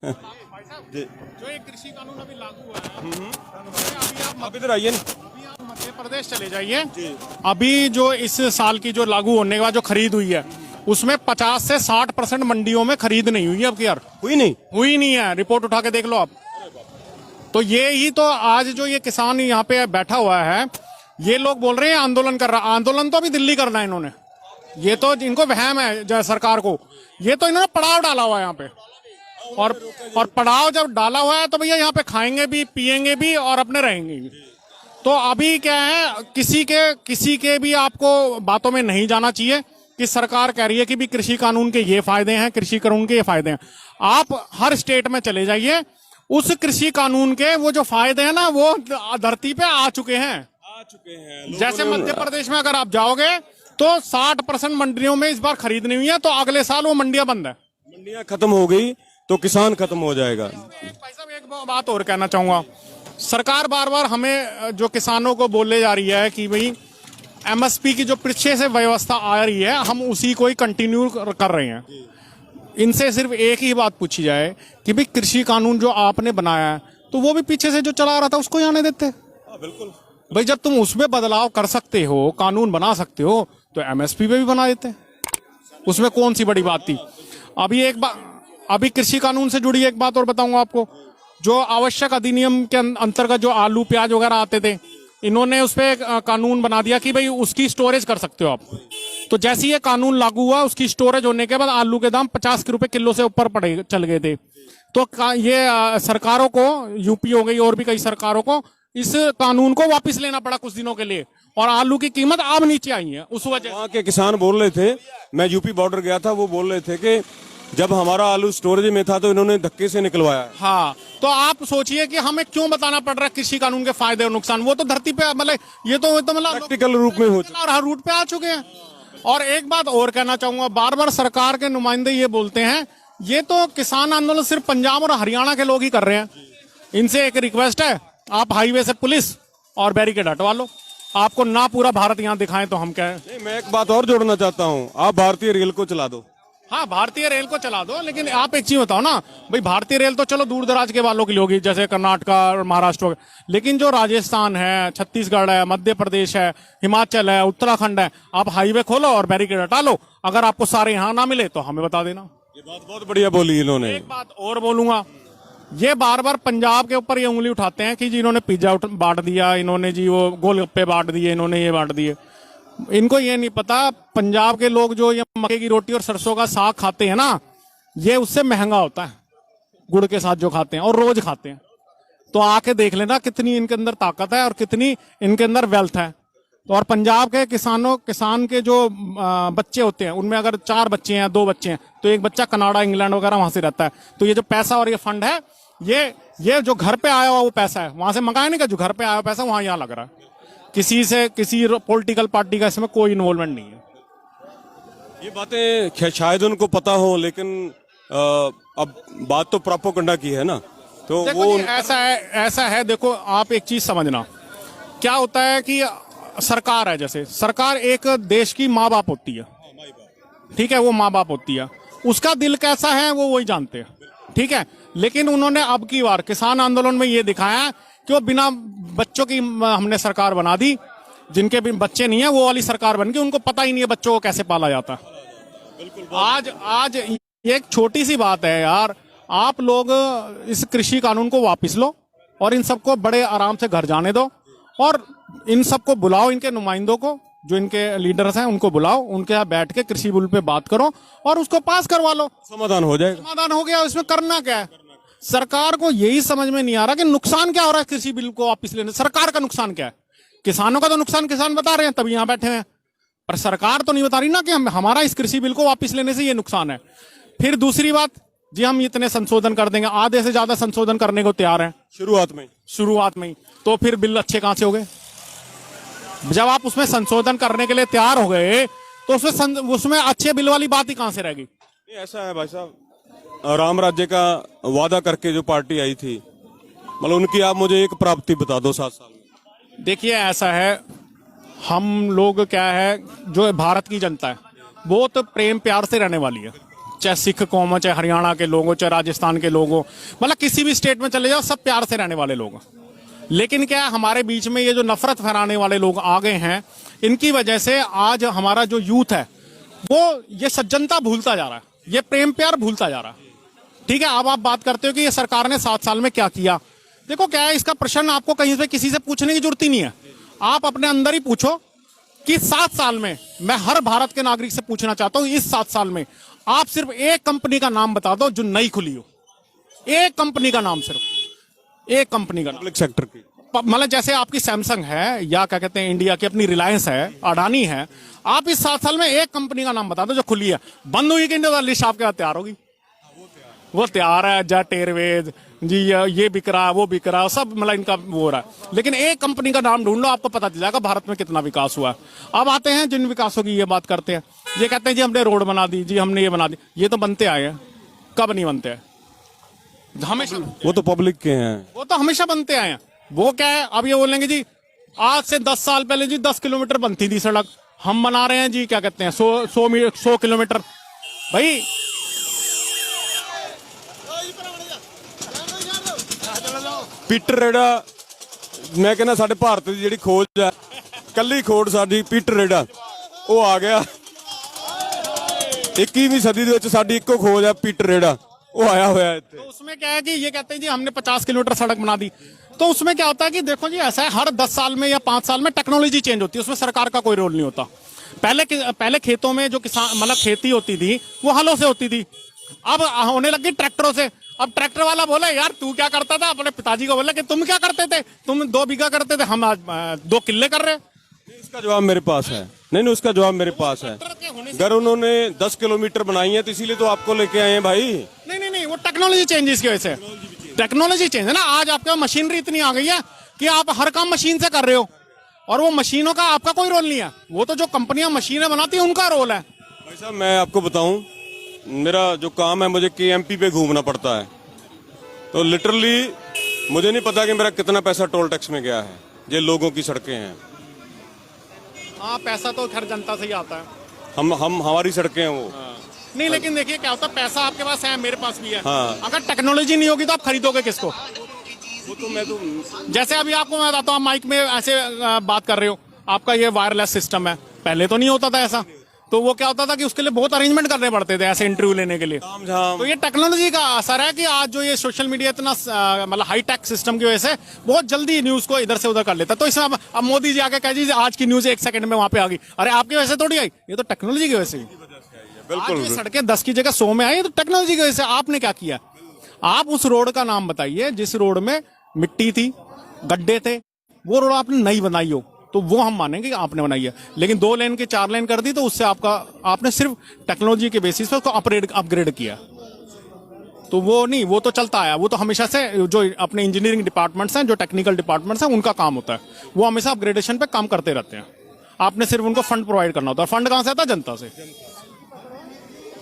जी। जो एक कृषि कानून अभी लागू हुआ है, आप इधर आइए ना। अभी आप मध्य प्रदेश चले जाइए। जी। अभी जो इस साल की जो लागू होने के बाद जो खरीद हुई है, उसमें 50 से 60% मंडियों में खरीद नहीं हुई है अब की यार, हुई नहीं। हुई नहीं है। रिपोर्ट उठा के देख लो आप। तो ये ही तो आज जो ये किसान यहाँ पे बैठा हुआ है, ये लोग बोल रहे हैं आंदोलन कर रहा। आंदोलन तो अभी दिल्ली करना है इन्होंने। ये तो इनको वहम है सरकार को। ये तो इन्होंने पड़ाव डाला हुआ है यहाँ पे, और पड़ाव जब डाला हुआ है तो भैया यहाँ पे खाएंगे भी, पिएंगे भी और अपने रहेंगे भी। तो अभी क्या है, किसी के भी आपको बातों में नहीं जाना चाहिए कि सरकार कह रही है कि भी कृषि कानून के ये फायदे हैं, कृषि कानून के ये फायदे हैं। आप हर स्टेट में चले जाइए, उस कृषि कानून के वो जो फायदे हैं ना, वो धरती पे आ चुके हैं। जैसे मध्य प्रदेश में अगर आप जाओगे तो 60% मंडियों में इस बार खरीद नहीं हुई है, तो अगले साल वो मंडियां बंद है। मंडियां खत्म हो गई तो किसान खत्म हो जाएगा। भाई साहब एक बात और कहना चाहूंगा। सरकार बार बार हमें जो किसानों को बोले जा रही है कि भाई एमएसपी की जो पीछे से व्यवस्था आ रही है, हम उसी को ही कंटिन्यू कर रहे हैं। इनसे सिर्फ एक ही बात पूछी जाए कि भाई कृषि कानून जो आपने बनाया है, तो वो भी पीछे से जो चला रहा था उसको ही आने देते। बिल्कुल भाई जब तुम उसमें बदलाव कर सकते हो, कानून बना सकते हो, तो एमएसपी पे भी बना देते। उसमें कौन सी बड़ी बात थी। अभी कृषि कानून से जुड़ी एक बात और बताऊंगा आपको। जो आवश्यक अधिनियम के अंतर्गत जो आलू प्याज वगैरह आते थे, इन्होंने उस पर कानून बना दिया कि भाई उसकी स्टोरेज कर सकते हो आप। तो जैसे ये कानून लागू हुआ, उसकी स्टोरेज होने के बाद आलू के दाम 50 रुपए किलो से ऊपर चल गए थे। तो ये सरकारों को, यूपी हो गई और भी कई सरकारों को, इस कानून को वापस लेना पड़ा कुछ दिनों के लिए, और आलू की कीमत अब नीचे आई है उस वजह। वहाँ के किसान बोल रहे थे, मैं यूपी बॉर्डर गया था, वो बोल रहे थे कि जब हमारा आलू स्टोरेज में था तो इन्होंने धक्के से निकलवाया। हाँ, तो आप सोचिए कि हमें क्यों बताना पड़ रहा है कृषि कानून के फायदे और नुकसान। वो तो धरती पे मतलब ये तो मतलब प्रैक्टिकल रूप में हो चुका और हर रूट पे आ चुके हैं। और एक बात और कहना चाहूंगा, बार बार सरकार के नुमाइंदे ये बोलते हैं, ये तो किसान आंदोलन सिर्फ पंजाब और हरियाणा के लोग ही कर रहे हैं। इनसे एक रिक्वेस्ट है, आप हाईवे से पुलिस और बैरिकेड हटवा लो। आपको ना पूरा भारत यहाँ दिखाएं तो हम कहें। मैं एक बात और जोड़ना चाहता हूँ, आप भारतीय रेल को चला दो। हाँ, भारतीय रेल को चला दो, लेकिन आप एक चीज बताओ ना भाई, भारतीय रेल तो चलो दूर दराज के वालों के लिए होगी, जैसे कर्नाटका और महाराष्ट्र वगैरह, लेकिन जो राजस्थान है, छत्तीसगढ़ है, मध्य प्रदेश है, हिमाचल है, उत्तराखंड है, आप हाईवे खोलो और बैरिकेड हटा लो। अगर आपको सारे यहाँ ना मिले तो हमें बता देना। ये बात बहुत बढ़िया बोली इन्होंने। एक बात और बोलूंगा, ये बार बार पंजाब के ऊपर ये उंगली उठाते हैं कि जी इन्होंने पिज्जा बांट दिया, इन्होंने जी वो गोलगप्पे बांट दिए, इन्होंने ये बांट दिए। इनको ये नहीं पता, पंजाब के लोग जो ये मक्के की रोटी और सरसों का साग खाते हैं ना, ये उससे महंगा होता है गुड़ के साथ जो खाते हैं, और रोज खाते हैं। तो आके देख लेना कितनी इनके अंदर ताकत है और कितनी इनके अंदर वेल्थ है। तो और पंजाब के किसान के जो बच्चे होते हैं, उनमें अगर 4 बच्चे हैं, 2 बच्चे हैं, तो एक बच्चा कनाडा, इंग्लैंड वगैरह वहां से रहता है। तो ये जो पैसा और ये फंड है, ये जो घर पे आया हुआ वो पैसा है, वहां से मंगाया नहीं का, जो घर पे आया हुआ पैसा वहां यहाँ लग रहा है। किसी पॉलिटिकल पार्टी का इसमें कोई इन्वॉल्वमेंट नहीं है। ये बातें शायद उनको पता हो, लेकिन अब बात तो प्रोपेगेंडा की है ना, तो वो ऐसा है। देखो आप एक चीज समझना, क्या होता है कि सरकार है, जैसे सरकार एक देश की माँ बाप होती है, ठीक है, वो माँ बाप होती है, उसका दिल कैसा है वो वही जानते हैं, ठीक है। लेकिन उन्होंने अब की बार किसान आंदोलन में ये दिखाया कि वो बिना बच्चों की हमने सरकार बना दी, जिनके भी बच्चे नहीं है वो वाली सरकार बन गई, उनको पता ही नहीं है बच्चों को कैसे पाला जाता है। आज ये एक छोटी सी बात है यार, आप लोग इस कृषि कानून को वापस लो और इन सबको बड़े आराम से घर जाने दो, और इन सबको बुलाओ, इनके नुमाइंदों को, जो इनके लीडर्स हैं उनको बुलाओ, उनके यहाँ बैठ के कृषि बिल पे बात करो और उसको पास करवा लो, समाधान हो जाएगा। समाधान हो गया। इसमें करना क्या है? सरकार को यही समझ में नहीं आ रहा कि नुकसान क्या हो रहा है कृषि बिल को वापस लेने। सरकार का नुकसान क्या है? किसानों का तो नुकसान किसान बता रहे हैं, तभी यहाँ बैठे हैं, पर सरकार तो नहीं बता रही ना कि हमारा इस कृषि बिल को वापस लेने से ये नुकसान है। फिर दूसरी बात, जी हम इतने संशोधन कर देंगे, आधे से ज्यादा संशोधन करने को तैयार हैं शुरुआत में ही, तो फिर बिल अच्छे कहां से हो गए? जब आप उसमें संशोधन करने के लिए तैयार हो गए तो उसमें अच्छे बिल वाली बात ही कहां से रहेगी? ऐसा है भाई साहब, राम राज्य का वादा करके जो पार्टी आई थी, मतलब उनकी आप मुझे एक प्राप्ति बता दो 7 साल में। देखिए ऐसा है, हम लोग क्या है, जो भारत की जनता है बहुत प्रेम प्यार से रहने वाली है, चाहे सिख कौम हो, चाहे हरियाणा के लोग हो, चाहे राजस्थान के लोग हो, मतलब किसी भी स्टेट में चले जाओ, सब प्यार से रहने वाले लोग हैं। लेकिन क्या है, हमारे बीच में ये जो नफरत फैलाने वाले लोग आ गए हैं, इनकी वजह से आज हमारा जो यूथ है वो ये सज्जनता भूलता जा रहा है, ये प्रेम प्यार भूलता जा रहा है। ठीक है, अब आप बात करते हो कि ये सरकार ने 7 साल में क्या किया। देखो क्या है, इसका प्रश्न आपको कहीं से किसी से पूछने की जरूरत ही नहीं है। आप अपने अंदर ही पूछो कि 7 साल में, मैं हर भारत के नागरिक से पूछना चाहता हूं, इस 7 साल में आप सिर्फ एक कंपनी का नाम बता दो जो नई खुली हो। एक कंपनी का नाम, सिर्फ एक कंपनी का नाम। पब्लिक सेक्टर की मतलब जैसे आपकी सैमसंग है, या क्या कहते हैं इंडिया की अपनी रिलायंस है, अडानी है, आप इस 7 साल में एक कंपनी का नाम बता दो जो खुली है। बंद हुई कि लिस्ट आपके बाद तैयार होगी, वो तैयार है। जेट एयरवेज जी, ये बिक रहा है, वो बिक रहा है, सब मतलब इनका वो हो रहा है। लेकिन एक कंपनी का नाम ढूंढ लो, आपको पता चल जाएगा भारत में कितना विकास हुआ है। अब आते हैं जिन विकासों की ये बात करते हैं, ये कहते हैं जी हमने रोड बना दी, जी हमने ये बना दी। ये तो बनते आए हैं, कब नहीं बनते हैं, हमेशा। वो तो पब्लिक के हैं, वो तो हमेशा बनते आए हैं। वो क्या है, अब ये बोलेंगे जी आज से 10 साल पहले जी 10 किलोमीटर बनती थी सड़क, हम बना रहे हैं जी क्या कहते हैं 100 किलोमीटर। भाई ਪੀਟਰ ਰੇੜਾ, ਮੈਂ ਕਹਿੰਦਾ ਸਾਡੇ ਭਾਰਤ ਦੀ ਜਿਹੜੀ ਖੋਜ ਹੈ, ਕੱਲੀ ਖੋਜ ਸਾਡੀ ਪੀਟਰ ਰੇੜਾ ਉਹ ਆ ਗਿਆ। 21ਵੀਂ ਸਦੀ ਦੇ ਵਿੱਚ ਸਾਡੀ ਇੱਕੋ ਖੋਜ ਹੈ ਪੀਟਰ ਰੇੜਾ, वो आया हुआ है। तो उसमें क्या है कि ये कहते हैं जी हमने 50 किलोमीटर सड़क बना दी। तो उसमें क्या होता है कि देखो जी ऐसा है, हर 10 साल में या 5 साल में टेक्नोलॉजी चेंज होती है, उसमें सरकार का कोई रोल नहीं होता। पहले खेतों में जो किसान मतलब खेती होती थी वो हलों से होती थी, अब होने लगी ट्रैक्टरों से। अब ट्रैक्टर वाला बोला यार तू क्या करता था, अपने पिताजी को बोला कि तुम क्या करते थे, तुम 2 बीघा करते थे, हम आज 2 किल्ले कर रहे हैं। इसका जवाब मेरे पास है। नहीं, उसका जवाब मेरे पास है। अगर उन्होंने 10 किलोमीटर बनाई है तो इसीलिए तो आपको लेके आए हैं भाई। नहीं, वो टेक्नोलॉजी चेंजेस की वजह से, टेक्नोलॉजी चेंज है ना। आज आपके मशीनरी इतनी आ गई है कि आप हर काम मशीन से कर रहे हो, और वो मशीनों का आपका कोई रोल नहीं है, वो तो जो कंपनियां मशीनें बनाती है उनका रोल है। भाई साहब मैं आपको बताऊं, मेरा जो काम है मुझे KMP पे घूमना पड़ता है, तो लिटरली मुझे नहीं पता कि मेरा कितना पैसा टोल टैक्स में गया है। ये लोगों की सड़कें हैं। हाँ, पैसा तो खैर जनता से ही आता है, हम हमारी सड़कें हैं वो। नहीं लेकिन देखिए क्या होता है, पैसा आपके पास है, मेरे पास भी है। हाँ। अगर टेक्नोलॉजी नहीं होगी तो आप खरीदोगे किसको? वो तो मैं तो जैसे अभी आपको मैं बताता हूँ, आप माइक में ऐसे बात कर रहे हो, आपका ये वायरलेस सिस्टम है, पहले तो नहीं होता था ऐसा। तो वो क्या होता था कि उसके लिए बहुत अरेंजमेंट करने पड़ते थे ऐसे इंटरव्यू लेने के लिए। तो ये टेक्नोलॉजी का असर है कि आज जो ये सोशल मीडिया इतना मतलब हाई टेक सिस्टम की वजह से बहुत जल्दी न्यूज को इधर से उधर कर लेता है। तो इसमें अब मोदी जी आके कह दीजिए आज की न्यूज 1 सेकंड में वहां पे आ गई, अरे आपकी वजह से थोड़ी आई, ये तो टेक्नोलॉजी की वजह से। बिल्कुल, सड़कें 10 की जगह 100 में आई, तो टेक्नोलॉजी की वजह से। आपने क्या किया, आप उस रोड का नाम बताइए जिस रोड में मिट्टी थी, गड्ढे थे, वो रोड आपने नई बनाई हो तो वो हम मानेंगे कि आपने बनाई है। लेकिन 2 लेन की 4 लेन कर दी तो उससे आपने सिर्फ टेक्नोलॉजी के बेसिस पे उसको अपग्रेड किया। तो वो नहीं, वो तो चलता आया, वो तो हमेशा से जो अपने इंजीनियरिंग डिपार्टमेंट्स हैं, जो टेक्निकल डिपार्टमेंट्स हैं, उनका काम होता है, वो हमेशा अपग्रेडेशन पे काम करते रहते हैं। आपने सिर्फ उनको फंड प्रोवाइड करना होता है। फंड कहां से आता है? जनता से।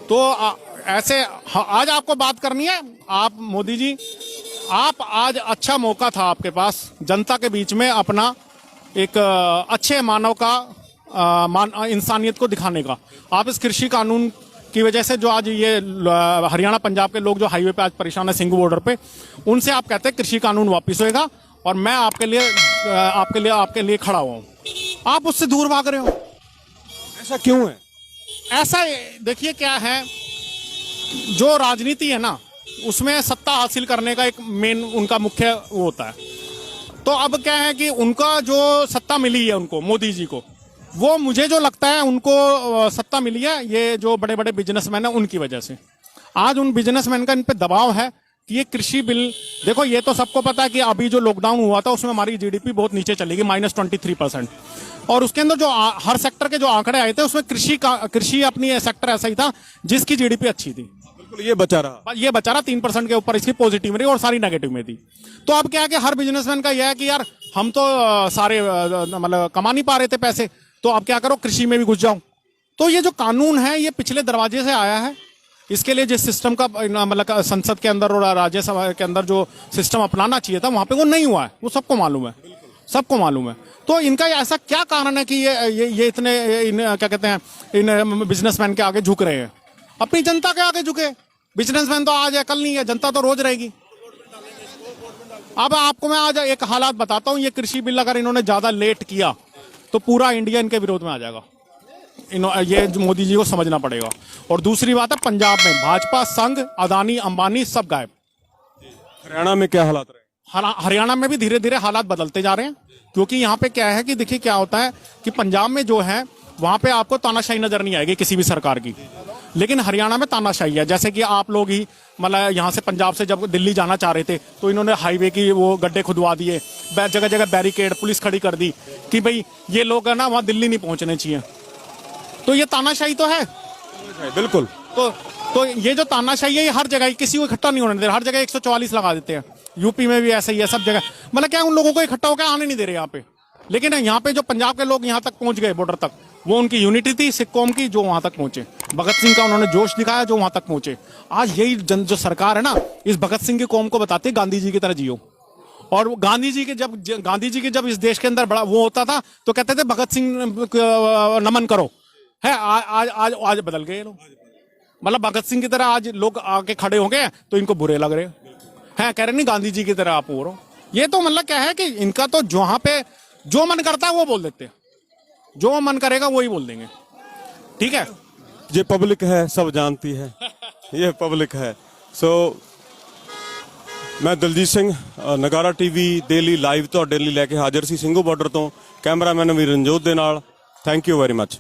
तो ऐसे आज आपको बात करनी है, आप मोदी जी, आप आज अच्छा मौका था आपके पास जनता के बीच में अपना एक अच्छे मानव का इंसानियत को दिखाने का। आप इस कृषि कानून की वजह से जो आज ये हरियाणा पंजाब के लोग जो हाईवे पे आज परेशान है, सिंघू बॉर्डर पे, उनसे आप कहते हैं कृषि कानून वापस होएगा और मैं आपके लिए खड़ा हुआ हूं। आप उससे दूर भाग रहे हो, ऐसा क्यों है? ऐसा देखिए क्या है, जो राजनीति है ना उसमें सत्ता हासिल करने का एक मेन उनका मुख्य वो होता है। तो अब क्या है कि उनका जो सत्ता मिली है उनको, मोदी जी को, वो मुझे जो लगता है उनको सत्ता मिली है ये जो बड़े बड़े बिजनेसमैन है उनकी वजह से। आज उन बिजनेसमैन का इन पे दबाव है कि ये कृषि बिल, देखो ये तो सबको पता है कि अभी जो लॉकडाउन हुआ था उसमें हमारी GDP बहुत नीचे चली गई, -23%। और उसके अंदर जो हर सेक्टर के जो आंकड़े आए थे उसमें कृषि अपनी सेक्टर ऐसा ही था जिसकी GDP अच्छी थी। बिल्कुल, ये बचा रहा 3% के ऊपर इसकी पॉजिटिव में रही और सारी नेगेटिव में थी। तो अब क्या है कि हर बिजनेसमैन का यह है कि यार हम तो सारे मतलब कमा नहीं पा रहे थे पैसे, तो अब क्या करो, कृषि में भी घुस जाओ। तो ये जो कानून है ये पिछले दरवाजे से आया है। इसके लिए जिस सिस्टम का मतलब संसद के अंदर और राज्यसभा के अंदर जो सिस्टम अपनाना चाहिए था वहां पे वो नहीं हुआ है, वो सबको मालूम है। तो इनका ऐसा क्या कारण है कि ये इतने क्या कहते हैं इन बिजनेसमैन के आगे झुक रहे हैं? अपनी जनता के आगे झुके। बिजनेसमैन तो आज है कल नहीं है, जनता तो रोज रहेगी। अब आपको मैं आज एक हालात बताता हूं, ये कृषि बिल अगर इन्होंने ज्यादा लेट किया तो पूरा इंडिया इनके विरोध में आ जाएगा। ये मोदी जी को समझना पड़ेगा। और दूसरी बात है, पंजाब में भाजपा, संघ, अदानी, अंबानी सब गायब। हरियाणा में क्या हालात रहे? हरियाणा में भी धीरे धीरे हालात बदलते जा रहे हैं, क्योंकि यहाँ पे क्या है कि देखिए क्या होता है कि पंजाब में जो है वहां पे आपको तानाशाही नजर नहीं आएगी किसी भी सरकार की, लेकिन हरियाणा में तानाशाही है। जैसे कि आप लोग ही मतलब यहाँ से पंजाब से जब दिल्ली जाना चाह रहे थे तो इन्होंने हाईवे की वो गड्ढे खुदवा दिए, जगह जगह बैरिकेड, पुलिस खड़ी कर दी कि भाई ये लोग है ना वहां दिल्ली नहीं पहुंचने चाहिए। तो ये तानाशाही तो है, बिल्कुल। तो ये जो तानाशाही है ये हर जगह, किसी को इकट्ठा नहीं होने दे रहे, हर जगह 144 लगा देते हैं। यूपी में भी ऐसा ही है, सब जगह। मतलब क्या उन लोगों को इकट्ठा होकर आने नहीं दे रहे यहाँ पे। लेकिन यहाँ पे जो पंजाब के लोग यहाँ तक पहुंच गए बॉर्डर तक, वो उनकी यूनिटी थी सिख कौम की जो वहां तक पहुंचे। भगत सिंह का उन्होंने जोश दिखाया जो वहां तक पहुंचे। आज यही जो सरकार है ना, इस भगत सिंह की कौम को बताती है गांधी जी की तरह जियो। और गांधी जी के जब इस देश के अंदर बड़ा वो होता था तो कहते थे भगत सिंह नमन करो है। आज बदल गए लोग, मतलब भगत सिंह की तरह आज लोग आके खड़े हो गए तो इनको बुरे लग रहे हैं, कह रहे नहीं गांधी जी की तरह आप हो रहे हो। ये तो मतलब क्या है कि इनका तो जहां पे जो मन करता है वो बोल देते हैं, जो मन करेगा वही बोल देंगे। ठीक है, ये पब्लिक है, सब जानती है, ये पब्लिक है। सो मैं दलजीत सिंह, नगारा टीवी डेली लाइव ਤੁਹਾਡੇ ਲਈ ਲੈ ਕੇ ਹਾਜ਼ਰ ਸੀ ਸਿੰਘੂ ਬਾਰਡਰ ਤੋਂ। ਕੈਮਰਾਮੈਨ ਵੀ ਰਣਜੋਤ ਦੇ ਨਾਲ। Thank you very much.